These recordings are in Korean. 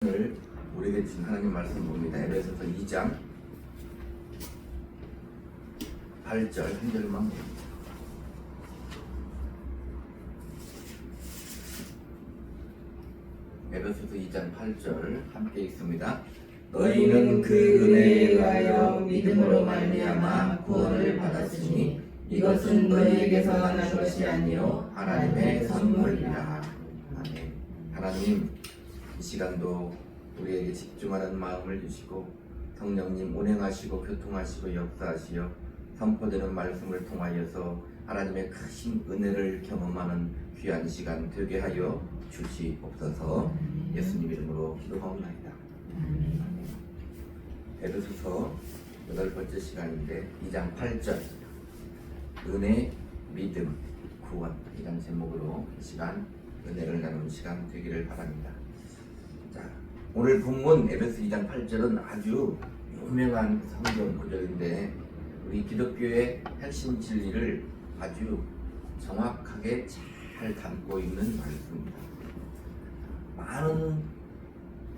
오늘 우리에게 주신 하나님 말씀 봅니다. 에베소서 2장 8절 한 절만 봅니다. 에베소서 2장 8절 함께 읽습니다. 너희는 그 은혜에 의하여 믿음으로 말미암아 구원을 받았으니 이것은 너희에게서 난 것이 아니요 하나님의 선물이라. 아멘. 하나님, 이 시간도 우리에게 집중하는 마음을 주시고 성령님 운행하시고 교통하시고 역사하시어 선포되는 말씀을 통하여서 하나님의 크신 은혜를 경험하는 귀한 시간 되게 하여 주시옵소서. 예수님 이름으로 기도하옵나이다. 에베소서 8번째 시간인데 2장 8절 은혜, 믿음, 구원 이란 제목으로 이 시간 은혜를 나누는 시간 되기를 바랍니다. 자, 오늘 본문 에베소 2장 8절은 아주 유명한 성경 구절인데 우리 기독교의 핵심 진리를 아주 정확하게 잘 담고 있는 말씀입니다. 많은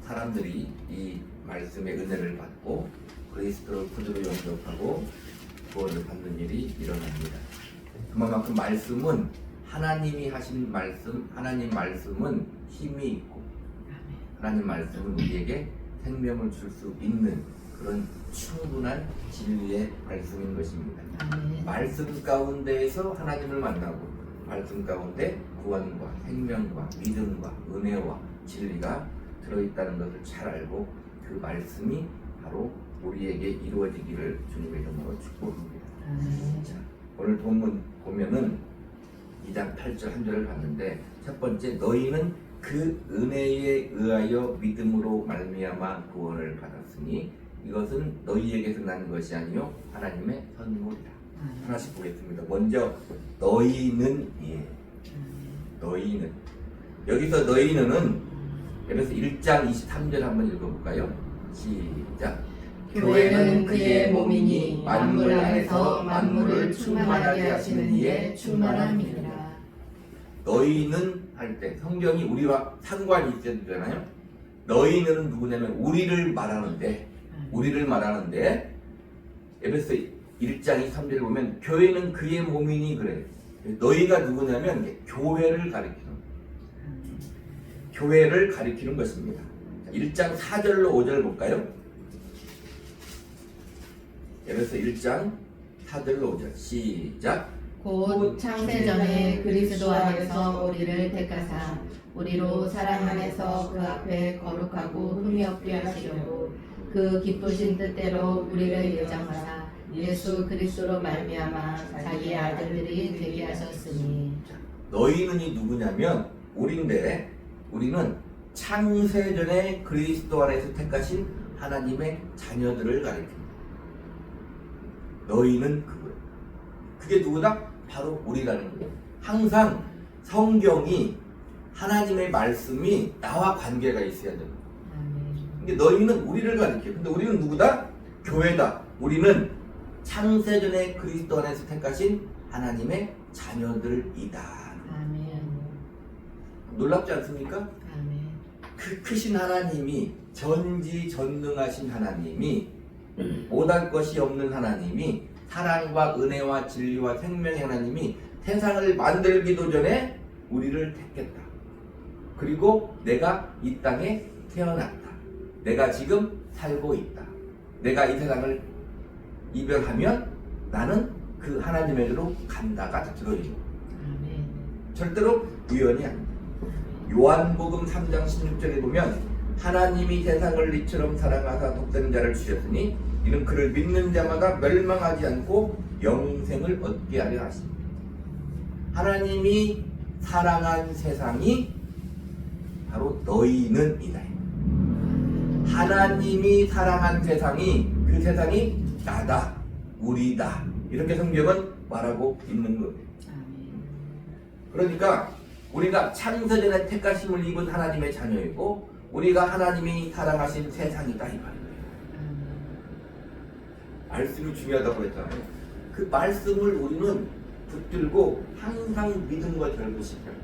사람들이 이 말씀의 은혜를 받고 그리스도를 구주로 영접하고 구원을 받는 일이 일어납니다. 그만큼 말씀은 하나님이 하신 말씀, 하나님 말씀은 힘이 있고 하나님 말씀은 우리에게 생명을 줄 수 있는 그런 충분한 진리의 말씀인 것입니다. 말씀 가운데에서 하나님을 만나고 말씀 가운데 구원과 생명과 믿음과 은혜와 진리가 들어있다는 것을 잘 알고 그 말씀이 바로 우리에게 이루어지기를 주님의 이름으로 축복합니다. 자, 오늘 본문 보면은 2장 8절 한 절을 봤는데 첫 번째 너희는 그 은혜에 의하여 믿음으로 말미암아 구원을 받았으니 이것은 너희에게서 난 것이 아니요 하나님의 선물이라. 하나씩 보겠습니다. 먼저 너희는 너희는 여기서 너희는은 그래서 1장 23절 한번 읽어볼까요? 시작. 교회는 그의 몸이니 만물 안에서 만물을 충만하게 하시는 이의 충만함이니라. 너희는 할 때 성경이 우리와 상관이 있어야 되잖아요. 너희는 누구냐면 우리를 말하는데 에베소 1장 23절을 보면 교회는 그의 몸이니 그래. 너희가 누구냐면 교회를 가리키는 것입니다. 1장 4절로 5절 볼까요? 에베소 1장 4절로 5절 시작. 곧 창세전에 그리스도 안에서 우리를 택하사 우리로 사랑 안에서 그 앞에 거룩하고 흠이 없게 하시려고 그 기쁘신 뜻대로 우리를 예정하사 예수 그리스도로 말미암아 자기의 아들들이 되게 하셨으니. 너희는이 누구냐면 우리인데 우리는 창세전에 그리스도 안에서 택하신 하나님의 자녀들을 가리킵니다. 너희는 그거예요. 그게 누구다? 바로 우리라는 거예요. 항상 성경이 하나님의 말씀이 나와 관계가 있어야 됩니다. 근데 너희는 우리를 가리켜요. 근데 우리는 누구다? 교회다. 우리는 창세전에 그리스도 안에서 택하신 하나님의 자녀들이다. 아멘. 놀랍지 않습니까? 아멘. 그 크신 하나님이 전지전능하신 하나님이 못할 것이 없는 하나님이 사랑과 은혜와 진리와 생명의 하나님이 세상을 만들기도 전에 우리를 택했다. 그리고 내가 이 땅에 태어났다. 내가 지금 살고 있다. 내가 이 세상을 이별하면 나는 그 하나님에게로 간다가 들어있는 거예요. 절대로 우연이 아닙니다. 요한복음 3장 16절에 보면 하나님이 세상을 이처럼 사랑하사 독생자를 주셨으니 이는 그를 믿는 자마다 멸망하지 않고 영생을 얻게 하려 하십니다. 하나님이 사랑한 세상이 바로 너희는 이다. 하나님이 사랑한 세상이 그 세상이 나다, 우리다. 이렇게 성경은 말하고 있는 거예요. 그러니까 우리가 창세전에 택하심을 입은 하나님의 자녀이고 우리가 하나님이 사랑하신 세상이다 이 말이에요. 말씀이 중요하다고 했잖아요. 그 말씀을 우리는 붙들고 항상 믿음과 결부시켜요.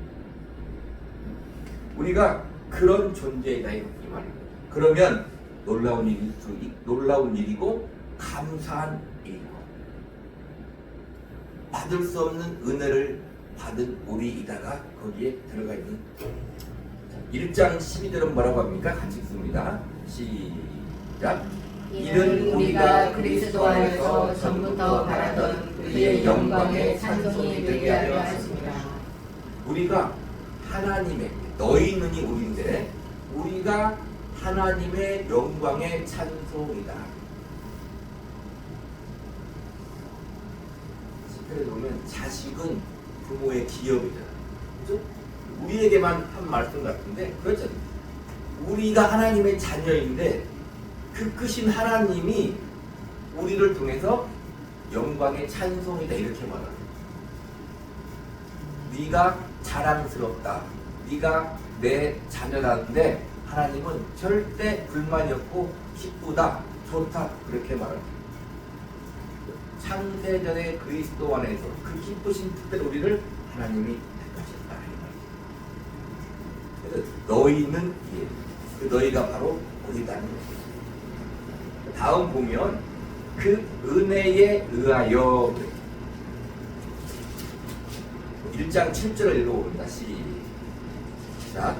우리가 그런 존재이다 이 말입니다. 그러면 놀라운 일이고 감사한 일이고 받을 수 없는 은혜를 받은 우리이다가 거기에 들어가 있는 1장 12절은 뭐라고 합니까? 같이 읽습니다. 시작. 이는 우리가 그리스도 안에서 전부터 바라던 그의 영광의 찬송이 되게 하려 하십니다. 우리가 하나님의 너희는이 우리인데 우리가 하나님의 영광의 찬송이다. 시편에 보면 자식은 부모의 기업이잖아. 그죠? 우리에게만 한 말씀 같은데 그렇죠. 우리가 하나님의 자녀인데 그 크신 하나님이 우리를 통해서 영광의 찬송이다 이렇게 말합니다. 네가 자랑스럽다. 네가 내 자녀라는데 하나님은 절대 불만이 없고 기쁘다, 좋다 그렇게 말합니다. 창세전에 그리스도 안에서 그 기쁘신 뜻대로 우리를 하나님이 택하셨다. 그래서 너희는 그 너희가 바로 우리다는 것입니다. 다음 보면 그 은혜에 의하여 1장 7절을 읽어봅니다. 시작.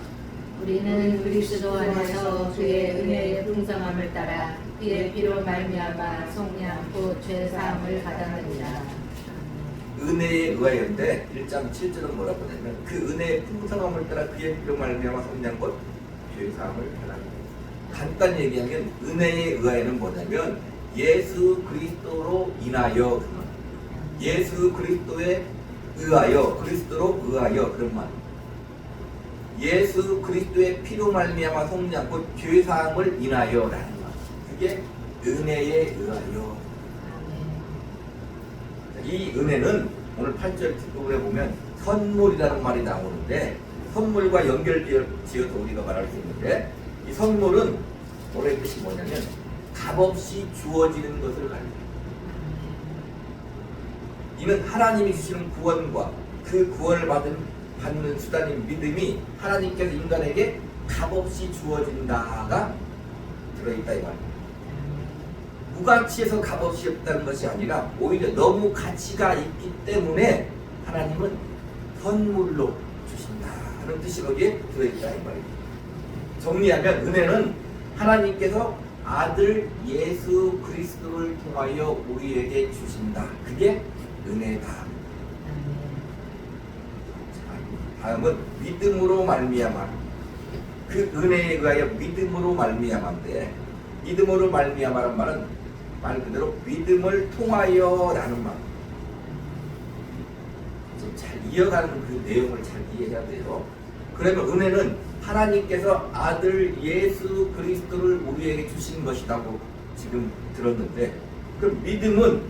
우리는 그리스도 안에서 그의 은혜의 풍성함을 따라 그의 피로 말미암아 속량 곧 죄사함을 받았느니라. 은혜에 의하여인데 1장 7절은 뭐라고 하냐면 그 은혜의 풍성함을 따라 그의 피로 말미암아 속량 곧 죄사함을 받았느니라. 간단히 얘기하면 은혜에 의하여는 뭐냐면 예수 그리스도로 인하여 예수 그리스도에 의하여 그리스도로 의하여 그런 말. 예수 그리스도의 피로 말미암아 속량 곧 죄사함을 인하여라는 말. 그게 은혜에 의하여. 이 은혜는 오늘 8절 뒷부분에 보면 선물이라는 말이 나오는데 선물과 연결지어서 우리가 말할 수 있는데 이 선물은 뭐의 뜻이 뭐냐면 값없이 주어지는 것을 가리킵니다. 이는 하나님이 주시는 구원과 그 구원을 받는 수단인 믿음이 하나님께서 인간에게 값없이 주어진다가 들어있다 이 말입니다. 무가치에서 값없이 없다는 것이 아니라 오히려 너무 가치가 있기 때문에 하나님은 선물로 주신다는 뜻이 거기에 들어있다 이 말입니다. 정리하면 은혜는 하나님께서 아들 예수 그리스도를 통하여 우리에게 주신다. 그게 은혜다. 다음은 믿음으로 말미암아. 그 은혜에 의하여 믿음으로 말미암아인데 믿음으로 말미암아란 말은 말 그대로 믿음을 통하여라는 말. 좀 잘 이어가는 그 내용을 잘 이해해야 돼요. 그러면 은혜는 하나님께서 아들 예수 그리스도를 우리에게 주신 것이라고 지금 들었는데 그럼 믿음은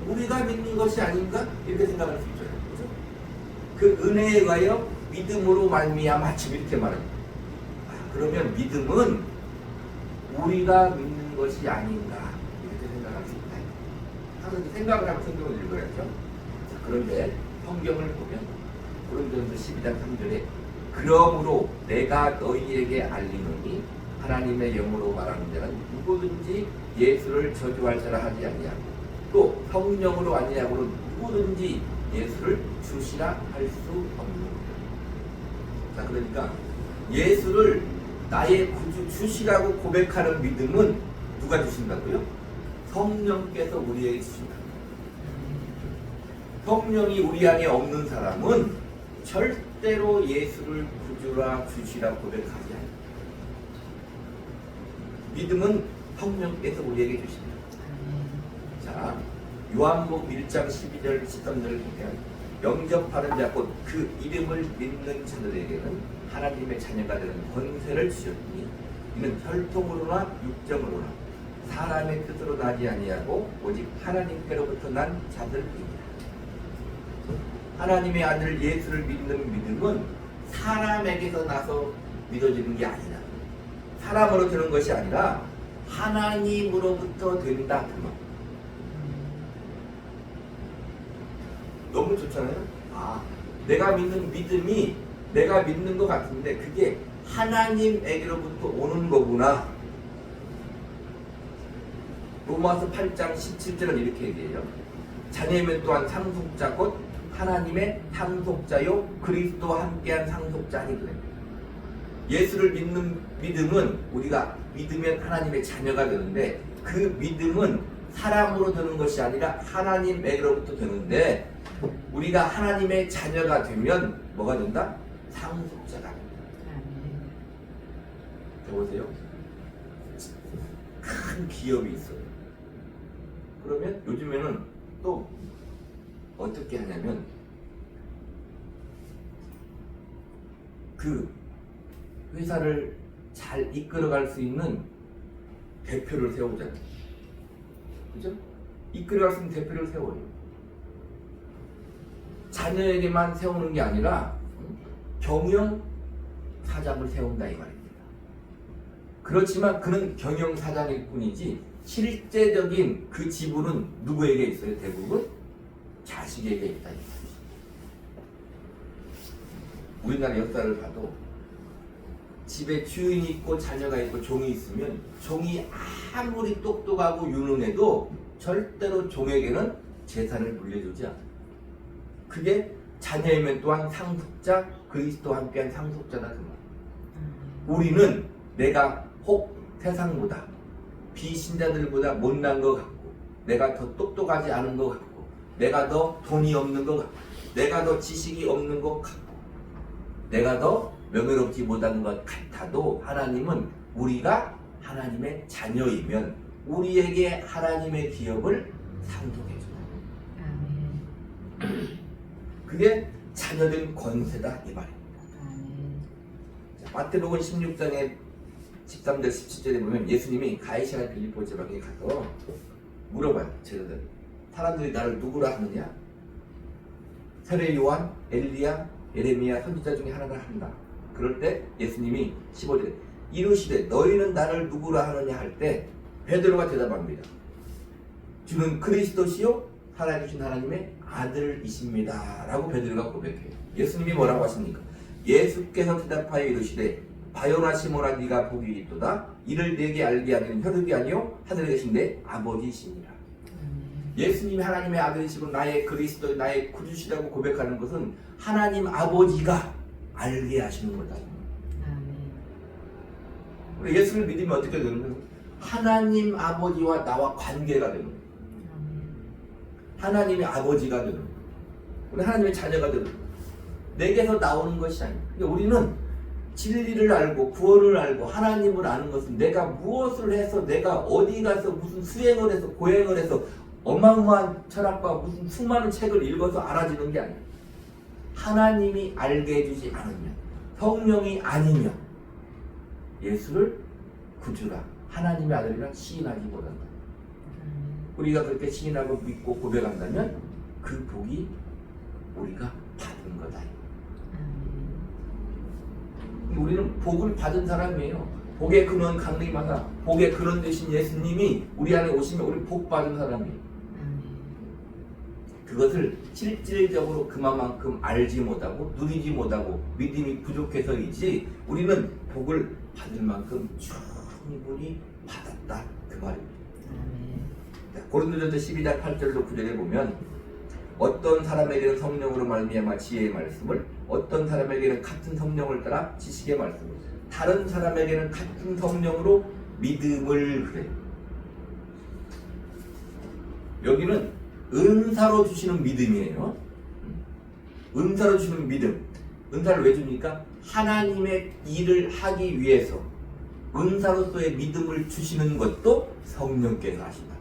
우리가 믿는 것이 아닌가? 이렇게 생각할 수 있죠. 그렇죠? 그 은혜에 의하여 믿음으로 말미암아 지금 이렇게 말합니다. 그러면 믿음은 우리가 믿는 것이 아닌가? 이렇게 생각할 수 있다. 항상 생각을 하고 성경을 읽어야죠. 그런데 성경을 보면 고린도전서 12장 3절에 그러므로 내가 너희에게 알리노니 하나님의 영으로 말하는 자는 누구든지 예수를 저주할 자라 하지 아니하고 또 성령으로 아니하고는 누구든지 예수를 주시라 할 수 없는. 자, 그러니까 예수를 나의 구주 주시라고 고백하는 믿음은 누가 주신다고요? 성령께서 우리에게 주신다. 성령이 우리 안에 없는 사람은 절대로 예수를 구주라 주시라 고백하지 않습니다. 믿음은 성령께서 우리에게 주십니다. 자, 요한복음 1장 12절 13절을 보면 영접하는 자 곧 그 이름을 믿는 자들에게는 하나님의 자녀가 되는 권세를 주셨으니 이는 혈통으로나 육정으로나 사람의 뜻으로 나지 아니하고 오직 하나님께로부터 난 자들입니다. 하나님의 아들 예수를 믿는 믿음은 사람에게서 나서 믿어지는 게 아니라 사람으로 되는 것이 아니라 하나님으로부터 된다 그 말. 너무 좋잖아요. 내가 믿는 믿음이 내가 믿는 것 같은데 그게 하나님에게로부터 오는 거구나. 로마서 8장 17절은 이렇게 얘기해요. 자녀이면 또한 상속자 곧 하나님의 상속자요 그리스도와 함께한 상속자니 그래. 예수를 믿는 믿음은 우리가 믿으면 하나님의 자녀가 되는데 그 믿음은 사람으로 되는 것이 아니라 하나님에게로부터 되는데 우리가 하나님의 자녀가 되면 뭐가 된다? 상속자가 된다. 보세요. 큰 기업이 있어요. 그러면 요즘에는 또 어떻게 하냐면 그 회사를 잘 이끌어갈 수 있는 대표를 세우잖아요. 그죠? 이끌어갈 수 있는 대표를 세워요. 자녀에게만 세우는 게 아니라 경영 사장을 세운다 이 말입니다. 그렇지만 그는 경영 사장일 뿐이지 실제적인 그 지분은 누구에게 있어요? 대부분 자식에게 있다 이 말이죠. 우리나라 역사를 봐도 집에 주인이 있고 자녀가 있고 종이 있으면 종이 아무리 똑똑하고 유능해도 절대로 종에게는 재산을 물려주지 않아요. 그게 자녀이면 또한 상속자 그리스도와 함께한 상속자다 그 말. 우리는 내가 혹 세상보다 비신자들보다 못난 것 같고 내가 더 똑똑하지 않은 것 같고 내가 더 돈이 없는 것 같고 내가 더 지식이 없는 것 같고 내가 더 명예롭지 못한 것 같아도 하나님은 우리가 하나님의 자녀이면 우리에게 하나님의 기업을 상속해 줘요. 그게 자녀된 권세다 이 말입니다. 마태복음 16장에 13절 17절에 보면 예수님이 가이사랴 빌립보 지방에 가서 물어봐요. 제자들 사람들이 나를 누구라 하느냐? 세례 요한, 엘리야, 예레미야 선지자 중에 하나를 한다. 그럴 때 예수님이 15절에 이르시되 너희는 나를 누구라 하느냐 할 때 베드로가 대답합니다. 주는 그리스도시요 살아계신 하나님의 아들이십니다 라고 베드로가 고백해요. 예수님이 뭐라고 하십니까? 예수께서 대답하여 이르시되 바요나 시몬아 네가 복이 있도다. 이를 내게 알게 하기는 혈육이 아니요 하늘에 계신 내 아버지시니라. 예수님이 하나님의 아들이시고 나의 그리스도 나의 구주시라고 고백하는 것은 하나님 아버지가 알게 하시는 거다. 우리 예수를 믿으면 어떻게 되는 거예요? 하나님 아버지와 나와 관계가 되는 거예요. 하나님의 아버지가 되는 거예요. 우리 하나님의 자녀가 되는 거예요. 내게서 나오는 것이 아니에요. 그러니까 우리는 진리를 알고 구원을 알고 하나님을 아는 것은 내가 무엇을 해서 내가 어디 가서 무슨 수행을 해서 고행을 해서 어마어마한 철학과 무슨 수많은 책을 읽어서 알아지는 게 아니에요. 하나님이 알게 해주지 않으면 성령이 아니면 예수를 구주라 하나님의 아들이라 시인하지 못한다. 우리가 그렇게 시인하고 믿고 고백한다면 그 복이 우리가 받은 거다. 우리는 복을 받은 사람이에요. 복의 근원 강림하사 복의 근원 되신 예수님이 우리 안에 오시면 우리 복 받은 사람이에요. 그것을 실질적으로 그만큼 알지 못하고 누리지 못하고 믿음이 부족해서이지 우리는 복을 받을 만큼 충분히 받았다 그 말입니다. 고린도전서 12장 8절로 9절에 보면 어떤 사람에게는 성령으로 말미암아 지혜의 말씀을 어떤 사람에게는 같은 성령을 따라 지식의 말씀을 다른 사람에게는 같은 성령으로 믿음을 그래요. 여기는 은사로 주시는 믿음이에요. 은사로 주시는 믿음. 은사를 왜 줍니까? 하나님의 일을 하기 위해서 은사로서의 믿음을 주시는 것도 성령께서 하신다.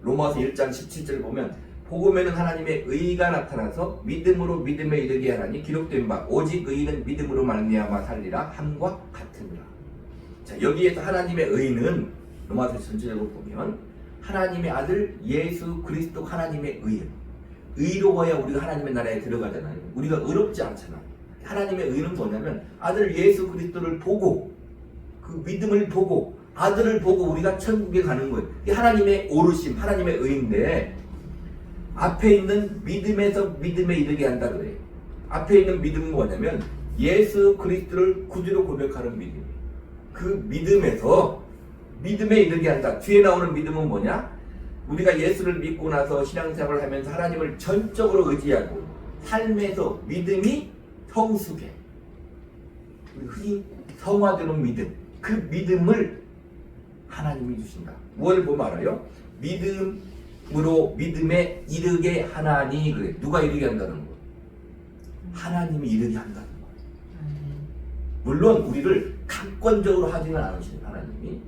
로마서 1장 17절을 보면 복음에는 하나님의 의가 나타나서 믿음으로 믿음에 이르게 하라니 기록된 바 오직 의는 믿음으로 말미암아 살리라 함과 같으니라. 자, 여기에서 하나님의 의는 로마서 전체적으로 보면 하나님의 아들 예수 그리스도 하나님의 의예요. 의로워야 우리가 하나님의 나라에 들어가잖아요. 우리가 의롭지 않잖아. 하나님의 의는 뭐냐면 아들 예수 그리스도를 보고 그 믿음을 보고 아들을 보고 우리가 천국에 가는 거예요. 이게 하나님의 오르심, 하나님의 의인데 앞에 있는 믿음에서 믿음에 이르게 한다 그래요. 앞에 있는 믿음은 뭐냐면 예수 그리스도를 구주로 고백하는 믿음. 그 믿음에서 믿음에 이르게 한다. 뒤에 나오는 믿음은 뭐냐? 우리가 예수를 믿고 나서 신앙생활을 하면서 하나님을 전적으로 의지하고 삶에서 믿음이 성숙해. 흔히 성화되는 믿음. 그 믿음을 하나님이 주신다. 뭘 보면 알아요? 믿음으로 믿음에 이르게 하나니. 그래. 누가 이르게 한다는 거? 하나님이 이르게 한다는 거. 물론 우리를 강권적으로 하지는 않으시는 하나님이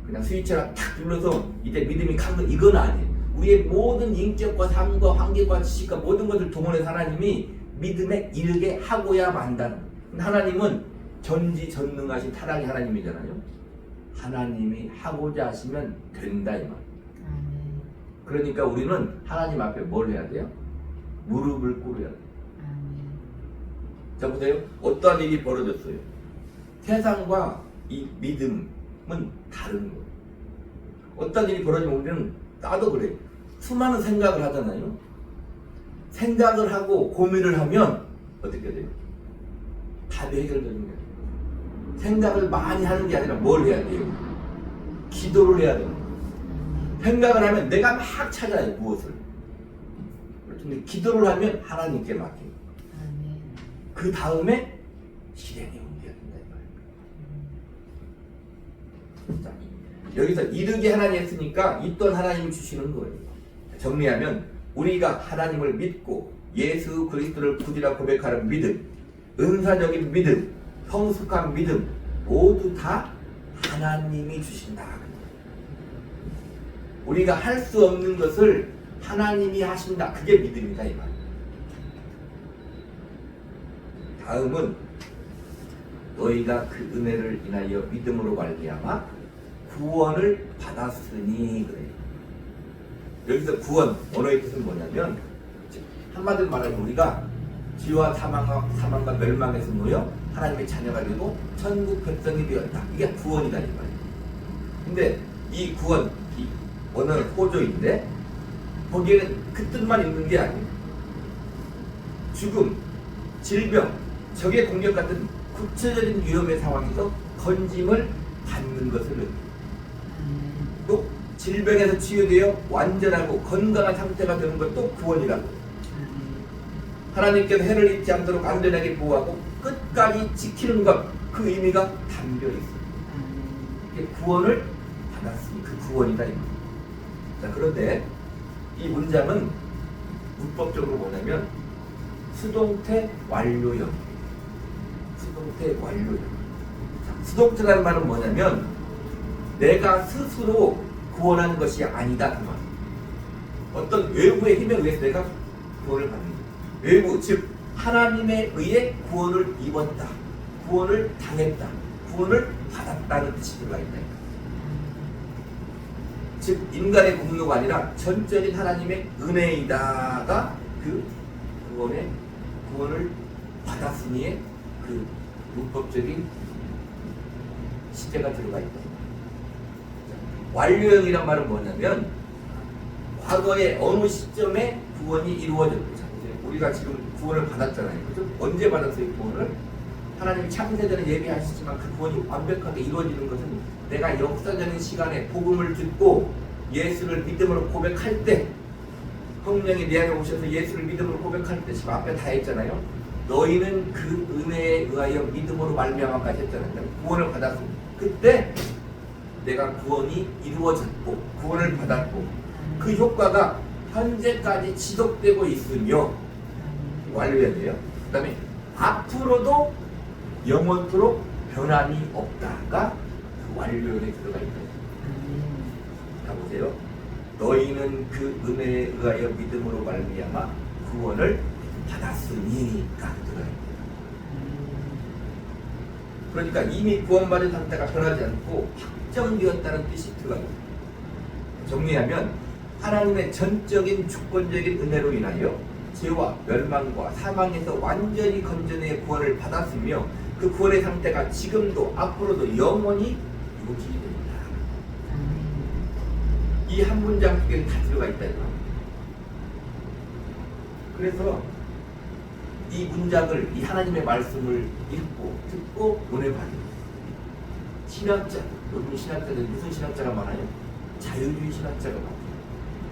그냥 스위치를 탁 눌러서 이제 믿음이 강건 이건 아니에요. 우리의 모든 인격과 삶과 환경과 지식과 모든 것을 동원해서 하나님이 믿음에 이르게 하고야 만다는 거예요. 하나님은 전지전능하신 타락의 하나님이잖아요. 하나님이 하고자 하시면 된다 이 말. 그러니까 우리는 하나님 앞에 뭘 해야 돼요? 무릎을 꿇어야 돼요. 자 보세요. 어떠한 일이 벌어졌어요. 세상과 이 믿음은 다른 거예요. 어떤 일이 벌어지면 우리는 나도 그래. 수많은 생각을 하잖아요. 생각을 하고 고민을 하면 어떻게 돼요? 답이 해결되는 거예요. 생각을 많이 하는 게 아니라 뭘 해야 돼요? 기도를 해야 되는 거예요. 생각을 하면 내가 막 찾아요. 무엇을. 근데 기도를 하면 하나님께 맡겨요. 그 다음에 실행에 옮겨야 된다 이 말이에요. 자, 여기서 이르게 하나님 했으니까 있던 하나님이 주시는 거예요. 정리하면 우리가 하나님을 믿고 예수 그리스도를 구주라 고백하는 믿음, 은사적인 믿음, 성숙한 믿음 모두 다 하나님이 주신다. 우리가 할 수 없는 것을 하나님이 하신다. 그게 믿음이다 이 말. 다음은 너희가 그 은혜를 인하여 믿음으로 말미암아 구원을 받았으니 그래요. 여기서 구원 언어의 뜻은 뭐냐면 한마디로 말하면 우리가 죄와 사망과 멸망에서 놓여 하나님의 자녀가 되고 천국 백성이 되었다. 이게 구원이다 이 말이에요. 근데 이 구원 이 언어는 호조인데 거기에는 그 뜻만 있는 게 아니에요. 죽음, 질병, 적의 공격 같은 구체적인 위험의 상황에서 건짐을 받는 것을 의미해요. 또 질병에서 치유되어 완전하고 건강한 상태가 되는 것도 구원이라고 해요. 하나님께서 해를 입지 않도록 안전하게 보호하고 끝까지 지키는 것, 그 의미가 담겨 있어요. 이게 구원을 받았으니 그 구원이다. 자, 그런데 이 문장은 문법적으로 뭐냐면 수동태 완료형. 수동태 완료형. 수동태라는 말은 뭐냐면 내가 스스로 구원하는 것이 아니다 그 말. 어떤 외부의 힘에 의해서 내가 구원을 받는 거예요. 외부 즉 하나님에 의해 구원을 입었다, 구원을 당했다, 구원을 받았다는 뜻이 들어가 있다. 즉 인간의 공로가 아니라 전적인 하나님의 은혜이다가 그 구원을 받았으니의 그 문법적인 시제가 들어가 있다. 완료형이란 말은 뭐냐면 과거의 어느 시점에 구원이 이루어졌죠. 우리가 지금 구원을 받았잖아요. 그죠? 언제 받았어요, 구원을? 하나님이 창세전에 예비하시지만 그 구원이 완벽하게 이루어지는 것은 내가 역사적인 시간에 복음을 듣고 예수를 믿음으로 고백할 때, 성령이 내 안에 오셔서 예수를 믿음으로 고백할 때, 지금 앞에 다 했잖아요. 너희는 그 은혜에 의하여 믿음으로 말미암아까지 했잖아요. 구원을 받았습니다. 그때 내가 구원이 이루어졌고 구원을 받았고 그 효과가 현재까지 지속되고 있으며 완료해야 돼요. 그 다음에 앞으로도 영원토록 변함이 없다가 그 완료에 들어가 있다. 자 보세요. 너희는 그 은혜에 의하여 믿음으로 말미암아 구원을 받았으니까 들어가 있다. 그러니까 이미 구원받은 상태가 변하지 않고 확정되었다는 뜻이 들어가 있다. 정리하면 하나님의 전적인 주권적인 은혜로 인하여 죄와 멸망과 사망에서 완전히 건져내 구원을 받았으며 그 구원의 상태가 지금도 앞으로도 영원히 유지됩니다. 이 한 문장 속에 다 들어가 있다. 그래서 이 문장을, 이 하나님의 말씀을 읽고 듣고 은혜 받는 신학자, 요즘 신학자들 무슨 신학자가 많아요? 자유주의 신학자가 많아요.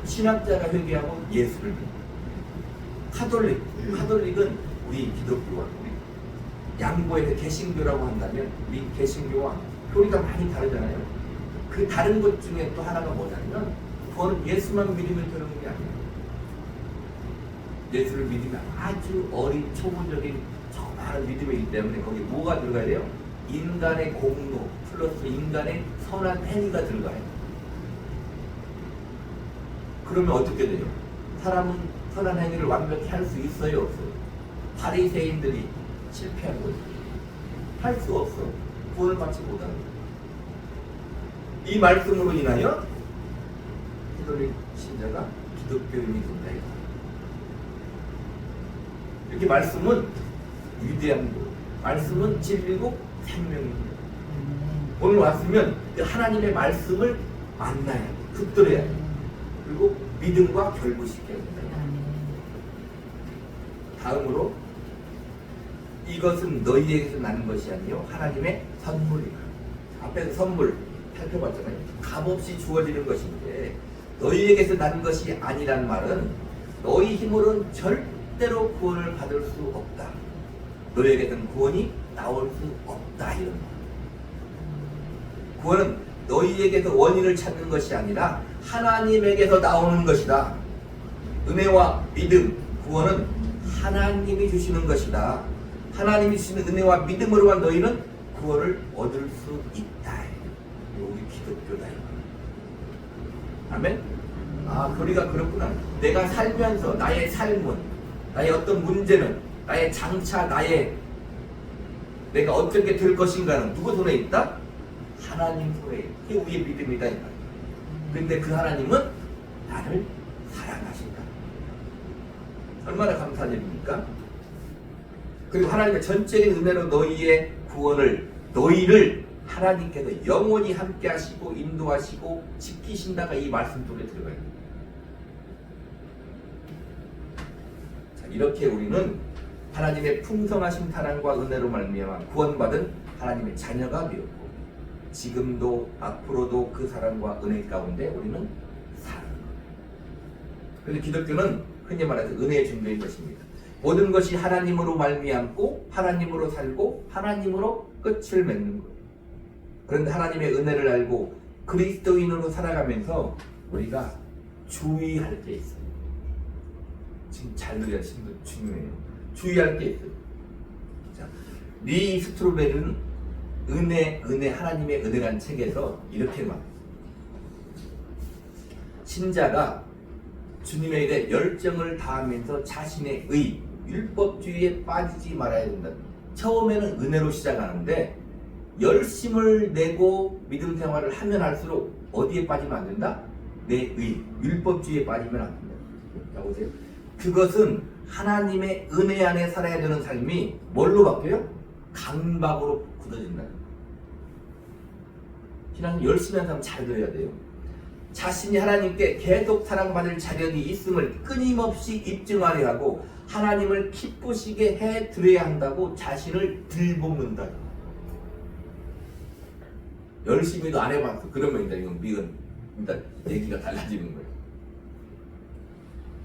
신학자가 회개하고 예수를 믿는 카톨릭은 우리 기독교와 우리 양보에서 개신교라고 한다면 우리 개신교와 교리가 많이 다르잖아요. 그 다른 것 중에 또 하나가 뭐냐면 그거는 예수만 믿으면 되는 게 아니에요. 예수를 믿으면 아주 어린 초보적인 많은 믿음이기 때문에 거기 뭐가 들어가야 돼요? 인간의 공로 플러스 인간의 선한 행위가 들어가요. 그러면 어떻게 돼요? 사람은 선한 행위를 완벽히 할 수 있어요, 없어요? 바리새인들이 실패한 거죠. 할 수 없어. 구원을 받지 못하는 거예요. 이 말씀으로 인하여 히돌릭 신자가 기독교인이 된다. 이렇게 말씀은 위대한 거, 말씀은 진리고 생명입니다. 오늘 왔으면 하나님의 말씀을 만나야 돼, 붙들어야 돼. 그리고 믿음과 결부시켜야 된다. 다음으로 이것은 너희에게서 나는 것이 아니요 하나님의 선물이다. 앞에서 선물 살펴봤잖아요. 값없이 주어지는 것인데 너희에게서 난 것이 아니란 말은 너희 힘으로는 절대로 구원을 받을 수 없다. 너희에게서는 구원이 나올 수 없다. 이런 말. 구원은 너희에게서 원인을 찾는 것이 아니라 하나님에게서 나오는 것이다. 은혜와 믿음, 구원은 하나님이 주시는 것이다. 하나님이 주시는 은혜와 믿음으로만 너희는 구원을 얻을 수 있다. 우리 기독교다. 아멘? 교리가 그렇구나. 내가 살면서 나의 삶은, 나의 어떤 문제는, 나의 장차, 내가 어떻게 될 것인가는 누구 손에 있다? 하나님 손에 있다. 이게 우리의 믿음이다. 근데 그 하나님은 나를 사랑하신다. 얼마나 감사한 일입니까? 그리고 하나님의 전적인 은혜로 너희를 하나님께서 영원히 함께 하시고 인도하시고 지키신다가 이 말씀 속에 들어가요. 자, 이렇게 우리는 하나님의 풍성하신 사랑과 은혜로 말미암아 구원받은 하나님의 자녀가 되었고 지금도 앞으로도 그 사랑과 은혜 가운데 우리는 사는 거예요. 그래서 기독교는 흔히 말해서 은혜의 종교인 것입니다. 모든 것이 하나님으로 말미암고 하나님으로 살고 하나님으로 끝을 맺는 거예요. 그런데 하나님의 은혜를 알고 그리스도인으로 살아가면서 우리가 주의할 게 있어요. 지금 잘 들어야 중요해요. 주의할 게 있어요. 자, 리 스트로벨은 은혜 하나님의 은혜라는 책에서 이렇게 말해요. 신자가 주님에 대해 열정을 다하면서 자신의 율법주의에 빠지지 말아야 된다. 처음에는 은혜로 시작하는데 열심을 내고 믿음 생활을 하면 할수록 어디에 빠지면 안 된다? 내 율법주의에 빠지면 안 된다. 자, 보세요. 그것은 하나님의 은혜 안에 살아야 되는 삶이 뭘로 바뀌어요? 강박으로 굳어진다. 신앙 열심히 하는 사람 잘 들어야 돼요. 자신이 하나님께 계속 사랑받을 자격이 있음을 끊임없이 입증하려 하고 하나님을 기쁘시게 해드려야 한다고 자신을 들볶는다. 열심히도 안 해봤어. 그러면 이건 일단 얘기가 달라지는 거예요.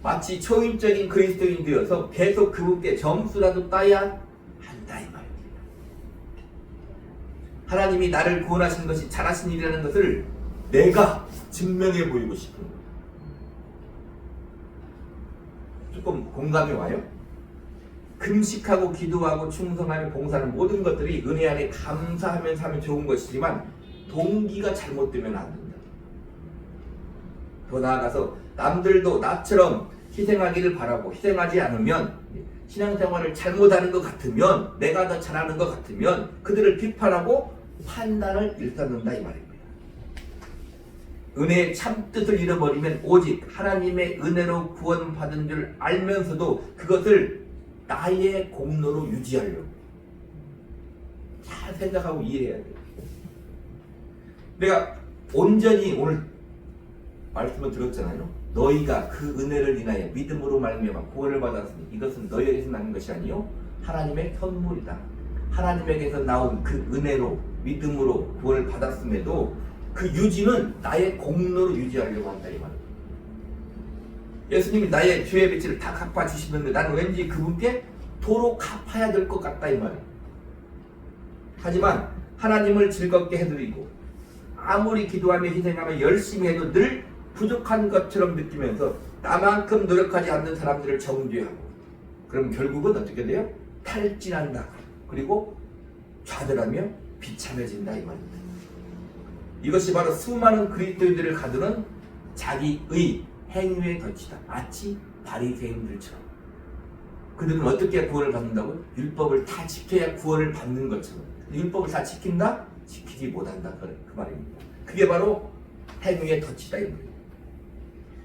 마치 초인적인 그리스도인 되어서 계속 그분께 점수라도 따야 한다 이 말입니다. 하나님이 나를 구원하신 것이 잘하신 일이라는 것을 내가 증명해 보이고 싶은 거예요. 조금 공감이 와요? 금식하고 기도하고 충성하며 봉사하는 모든 것들이 은혜 안에 감사하면서 하면 좋은 것이지만 동기가 잘못되면 안 된다. 더 나아가서 남들도 나처럼 희생하기를 바라고 희생하지 않으면 신앙생활을 잘못하는 것 같으면 내가 더 잘하는 것 같으면 그들을 비판하고 판단을 일삼는다 이 말입니다. 은혜의 참뜻을 잃어버리면 오직 하나님의 은혜로 구원받은 줄 알면서도 그것을 나의 공로로 유지하려고 잘 생각하고 이해해야 돼요. 내가 온전히 오늘 말씀을 들었잖아요. 너희가 그 은혜를 인하여 믿음으로 말미암아 구원을 받았으니 이것은 너희에게서 나는 것이 아니요 하나님의 선물이다. 하나님에게서 나온 그 은혜로 믿음으로 구원을 받았음에도 그 유지는 나의 공로로 유지하려고 한다 이 말이에요. 예수님이 나의 죄의 빚을 다 갚아 주시는데 나는 왠지 그분께 도로 갚아야 될 것 같다 이 말이에요. 하지만 하나님을 즐겁게 해드리고 아무리 기도하며 희생하며 열심히 해도 늘 부족한 것처럼 느끼면서 나만큼 노력하지 않는 사람들을 정죄하고 그럼 결국은 어떻게 돼요? 탈진한다. 그리고 좌절하며 비참해진다 이 말입니다. 이것이 바로 수많은 그리스도인들을 가두는 자기의 행위의 덫이다. 마치 바리새인들처럼. 그들은 어떻게 구원을 받는다고요? 율법을 다 지켜야 구원을 받는 것처럼. 율법을 다 지킨다? 지키지 못한다. 그 말입니다. 그게 바로 행위의 덫이다 이 말입니다.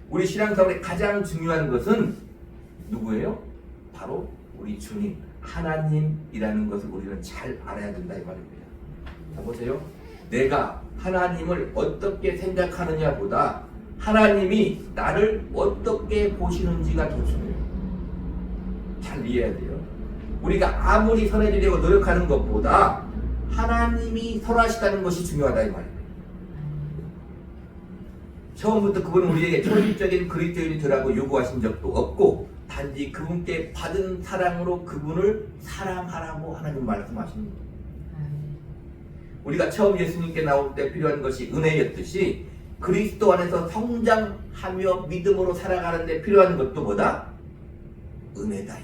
우리 신앙생활의 가장 중요한 것은 누구예요? 바로 우리 주님 하나님이라는 것을 우리는 잘 알아야 된다 이 말입니다. 자 보세요. 내가 하나님을 어떻게 생각하느냐 보다 하나님이 나를 어떻게 보시는지가 더 중요해요. 잘 이해해야 돼요. 우리가 아무리 선해지려고 노력하는 것보다 하나님이 선하시다는 것이 중요하다 이 말입니다. 처음부터 그분은 우리에게 초림적인 그리스도인이 되라고 요구하신 적도 없고 단지 그분께 받은 사랑으로 그분을 사랑하라고 하나님 말씀하십니다. 우리가 처음 예수님께 나올 때 필요한 것이 은혜였듯이 그리스도 안에서 성장하며 믿음으로 살아가는 데 필요한 것도 뭐다? 은혜다.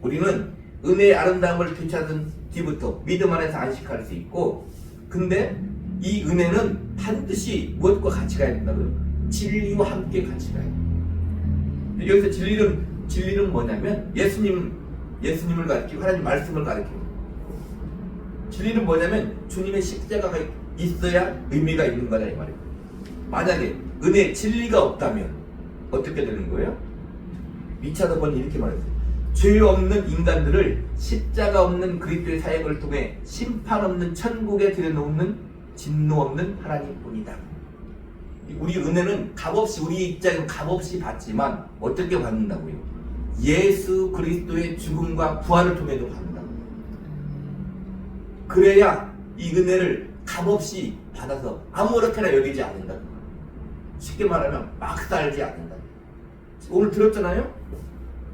우리는 은혜의 아름다움을 되찾은 뒤부터 믿음 안에서 안식할 수 있고 근데 이 은혜는 반드시 무엇과 같이 가야 된다고요? 진리와 함께 같이 가야 돼요. 여기서 진리는 뭐냐면 예수님을 가리키고 하나님 말씀을 가리키고 진리는 뭐냐면 주님의 십자가가 있어야 의미가 있는 거다 이 말이에요. 만약에 은혜 진리가 없다면 어떻게 되는 거예요? 리차드 번이 이렇게 말했어요. 죄 없는 인간들을 십자가 없는 그리스도의 사역을 통해 심판 없는 천국에 들여놓는 진노 없는 하나님뿐이다. 우리 은혜는 값없이 우리의 입장은 값없이 받지만 어떻게 받는다고요? 예수 그리스도의 죽음과 부활을 통해도 받는다고요. 그래야 이 은혜를 값없이 받아서 아무렇게나 여기지 않는다. 쉽게 말하면 막 살지 않는다. 오늘 들었잖아요.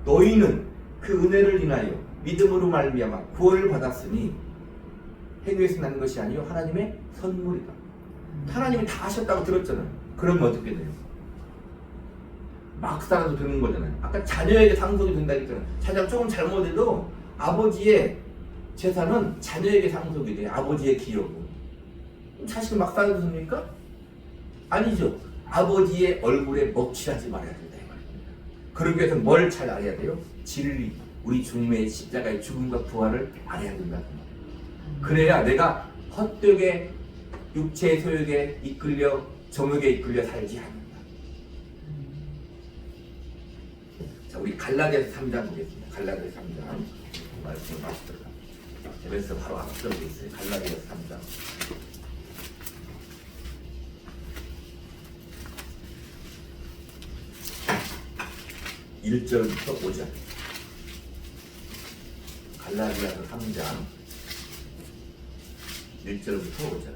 너희는 그 은혜를 인하여 믿음으로 말미암아 구원을 받았으니 행위에서 나는 것이 아니요 하나님의 선물이다. 하나님이 다 하셨다고 들었잖아요. 그러면 어떻게 돼요? 막 살아도 되는 거잖아요. 아까 자녀에게 상속이 된다 했잖아요. 자녀가 조금 잘못해도 아버지의 재산은 자녀에게 상속이 돼요. 아버지의 기업은. 자식은 막 살아도 됩니까? 아니죠. 아버지의 얼굴에 먹칠하지 말아야 된다 이 말입니다. 그러기 위해서 뭘 잘 알아야 돼요? 진리, 우리 주님의 십자가의 죽음과 부활을 알아야 된다. 그래야 내가 헛되게 육체의 소욕에 이끌려 정욕에 이끌려 살지 않는다. 자, 우리 갈라디아서 3장 보겠습니다. 갈라디아서 3장 말씀을 마치도록 합니다. 에베소 바로 앞서고 있어요. 갈라디아서 3장 1절부터 5절. 갈라디아서 3장 1절부터 5절.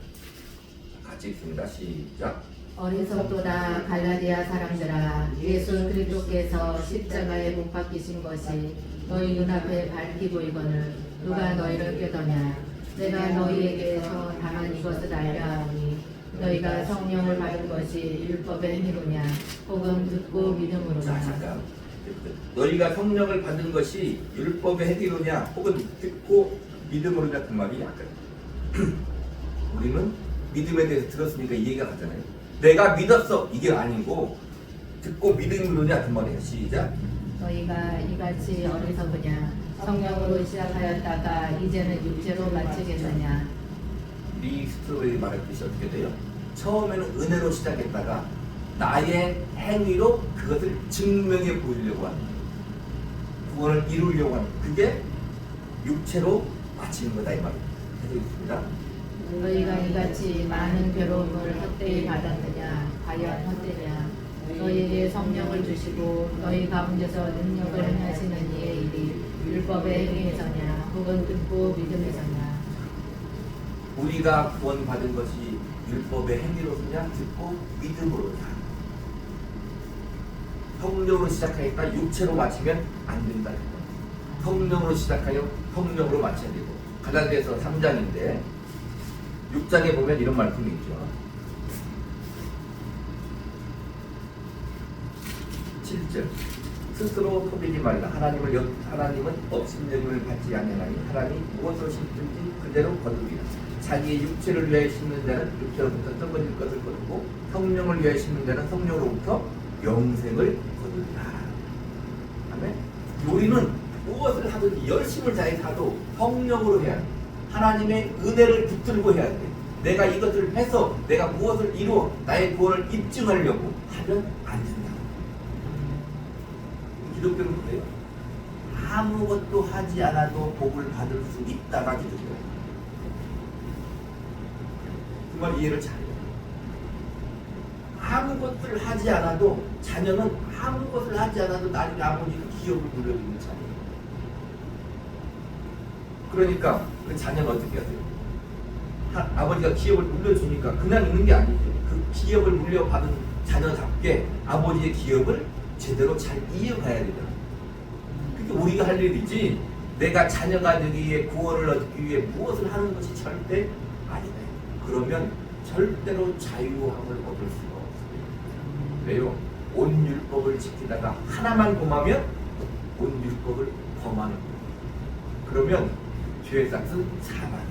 같이 읽습니다. 시작. 어리석도다 갈라디아 사람들아, 예수 그리스도께서 십자가에 못 박히신 것이 너희 눈앞에 밝히 보이거늘 누가 너희를 꾀더냐. 내가 너희에게서 다만 이것을 알려 하오니 너희가 성령을 받은 것이 율법의 행위로냐 혹은 듣고 믿음으로냐. 잠깐. 너희가 성령을 받은 것이 율법의 행위로냐 혹은 듣고 믿음으로냐 그 말이 약간 우리는 믿음에 대해서 들었으니까 이해가 가잖아요. 내가 믿었어 이게 아니고 듣고 믿음으로냐 그 말이에요. 시작. 너희가 이같이 어리석으냐. 성령으로 시작하였다가 이제는 육체로 마치겠느냐. 리 스트로베리 말했듯이 어떻게 돼요? 처음에는 은혜로 시작했다가 나의 행위로 그것을 증명해 보이려고 하는 거예요. 구원을 이루려고 하는 거예요. 그게 육체로 마치는 거다 이 말입니다. 해서 있습니다. 너희가 이같이 많은 괴로움을 헛되이 받았느냐? 과연 헛되냐? 너희에게 성령을 주시고 너희 가운데서 능력을 행하시는 이의 일이 율법의 행위에서냐? 혹은 듣고 믿음에서냐? 우리가 구원받은 것이 율법의 행위로서냐 듣고 믿음으로냐. 성령으로 시작하니까 육체로 마치면 안 된다. 성령으로 시작하여 성령으로 마쳐야 되고, 갈라디아서 3장인데 6장에 보면 이런 말씀이 있죠. 7절 스스로 토비지 말라. 하나님은 업신여김을 받지 아니하나니 하나님이 무엇을 심든지 그대로 거두리라. 자기의 육체를 위하여 심는 자는 육체로부터 썩어질 것을 거두고 성령을 위하여 심는 자는 성령으로부터 영생을 거두리라. 아멘. 우리는 무엇을 하든지 열심을 다해 사도 성령으로 해야 돼. 하나님의 은혜를 붙들고 해야 돼. 내가 이것을 해서 내가 무엇을 이루어 나의 구원을 입증하려고 하면 안 된다. 기독교는 그래요. 아무것도 하지 않아도 복을 받을 수 있다가 기독교예요. 그 말 이해를 잘해요. 아무것을 하지 않아도 자녀는 아무것을 하지 않아도 나중에 아버지가 기업을 물려주는 자녀예요. 그러니까 그 자녀는 어떻게 하세요? 아버지가 기업을 물려주니까 그냥 있는 게 아니죠. 그 기업을 물려받은 자녀답게 아버지의 기업을 제대로 잘 이어가야 되잖아. 그게 우리가 할 일이지, 내가 자녀가 되기 위해 구원을 얻기 위해 무엇을 하는 것이 절대 아니다. 그러면 절대로 자유함을 얻을 수가 없어요. 왜요? 온 율법을 지키다가 하나만 범하면 온 율법을 범하는 거예요. 그러면 죄의 삭은 사망이다.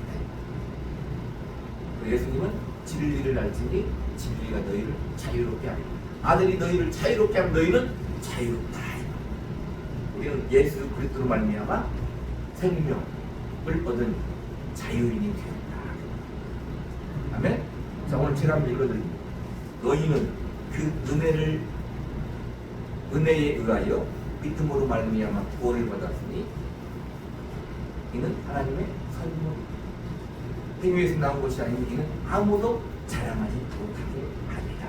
예수님은 진리를 알지니 진리가 너희를 자유롭게 하리라. 아들이 너희를 자유롭게 하면 너희는 자유롭다. 우리는 예수 그리스도로 말미암아 생명을 얻은 자유인이 되었다. 아멘. 자, 오늘 제가 한번 읽어드립니다. 너희는 그 은혜에 의하여 믿음으로 말미암아 구원을 받았으니 이는 하나님의 선물. 행위에서 나온 것이 아니니 이는 아무도 자랑하지 못하게 합니다.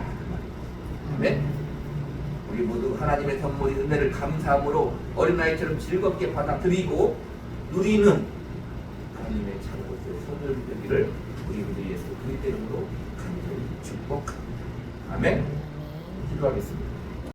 아멘. 우리 모두 하나님의 선물인 은혜를 감사함으로 어린아이처럼 즐겁게 받아들이고 누리는 하나님의 자녀로서의 소멸 되기를 우리 예수 그리스도 이름으로 간절히 축복합니다. 아멘. 기도하겠습니다.